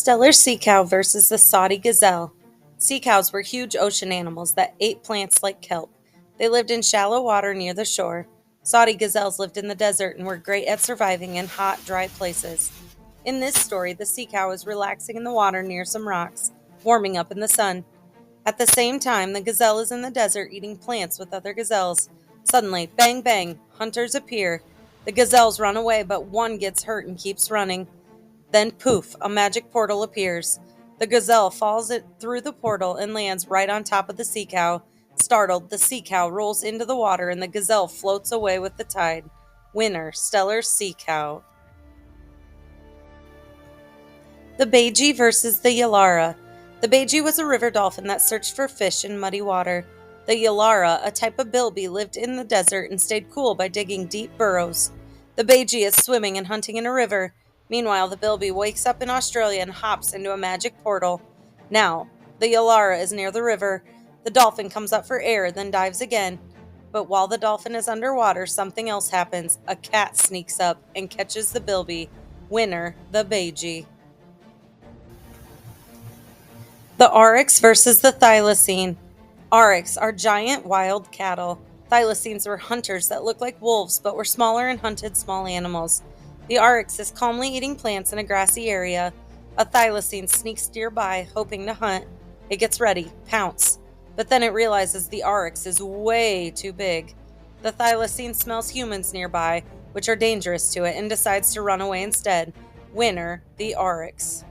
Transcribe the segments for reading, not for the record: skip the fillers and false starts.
Stellar sea cow versus the Saudi gazelle. Sea cows were huge ocean animals that ate plants like kelp. They lived in shallow water near the shore. Saudi gazelles lived in the desert and were great at surviving in hot, dry places. In this story, the sea cow is relaxing in the water near some rocks, warming up in the sun. At the same time, the gazelle is in the desert eating plants with other gazelles. Suddenly, bang bang, hunters appear. The gazelles run away, but one gets hurt and keeps running. Then poof, a magic portal appears. The gazelle falls it through the portal and lands right on top of the sea cow. Startled, the sea cow rolls into the water and the gazelle floats away with the tide. Winner, Stellar Sea Cow. The Beiji versus the Yalara. The Beiji was a river dolphin that searched for fish in muddy water. The Yalara, a type of bilby, lived in the desert and stayed cool by digging deep burrows. The Beiji is swimming and hunting in a river. Meanwhile, the bilby wakes up in Australia and hops into a magic portal. Now, the Yalara is near the river. The dolphin comes up for air, then dives again. But while the dolphin is underwater, something else happens. A cat sneaks up and catches the bilby. Winner, the Beiji. The Aurochs versus the Thylacine. Aurochs are giant wild cattle. Thylacines were hunters that looked like wolves but were smaller and hunted small animals. The Aurochs is calmly eating plants in a grassy area. A thylacine sneaks nearby, hoping to hunt. It gets ready, pounce. But then it realizes the Aurochs is way too big. The thylacine smells humans nearby, which are dangerous to it, and decides to run away instead. Winner, the Aurochs.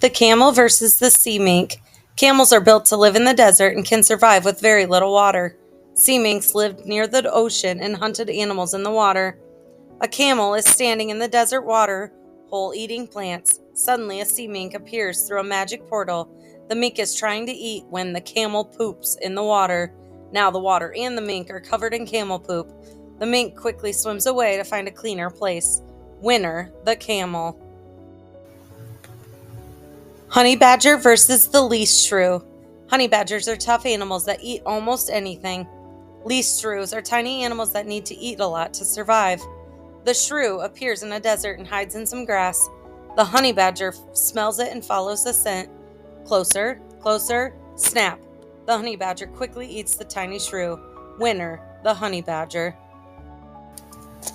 The camel versus the sea mink. Camels are built to live in the desert and can survive with very little water. Sea minks lived near the ocean and hunted animals in the water. A camel is standing in the desert water hole eating plants. Suddenly, a sea mink appears through a magic portal. The mink is trying to eat when the camel poops in the water. Now the water and the mink are covered in camel poop. The mink quickly swims away to find a cleaner place. Winner, the camel. Honey badger versus the least shrew. Honey badgers are tough animals that eat almost anything. Least shrews are tiny animals that need to eat a lot to survive. The shrew appears in a desert and hides in some grass. The honey badger smells it and follows the scent. Closer, closer, snap. The honey badger quickly eats the tiny shrew. Winner, the honey badger.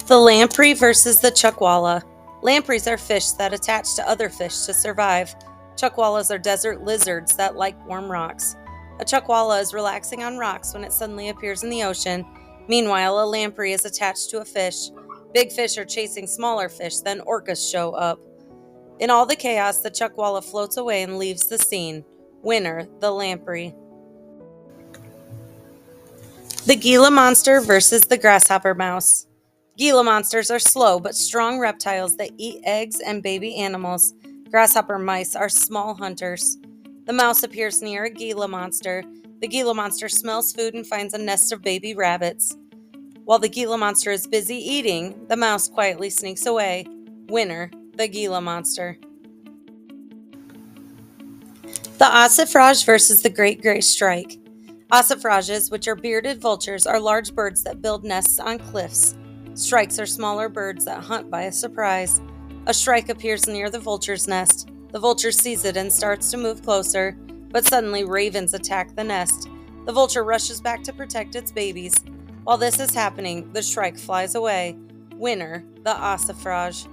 The lamprey versus the chuckwalla. Lampreys are fish that attach to other fish to survive. Chuckwallas are desert lizards that like warm rocks. A chuckwalla is relaxing on rocks when it suddenly appears in the ocean. Meanwhile, a lamprey is attached to a fish. Big fish are chasing smaller fish, then orcas show up. In all the chaos, the chuckwalla floats away and leaves the scene. Winner, the lamprey. The Gila monster versus the grasshopper mouse. Gila monsters are slow but strong reptiles that eat eggs and baby animals. Grasshopper mice are small hunters. The mouse appears near a Gila monster. The Gila monster smells food and finds a nest of baby rabbits. While the Gila monster is busy eating, the mouse quietly sneaks away. Winner, the Gila monster. The ossifrage versus the great gray strike. Ossifrages, which are bearded vultures, are large birds that build nests on cliffs. Strikes are smaller birds that hunt by a surprise. A shrike appears near the vulture's nest. The vulture sees it and starts to move closer, but suddenly ravens attack the nest. The vulture rushes back to protect its babies. While this is happening, the shrike flies away. Winner, the ossifrage.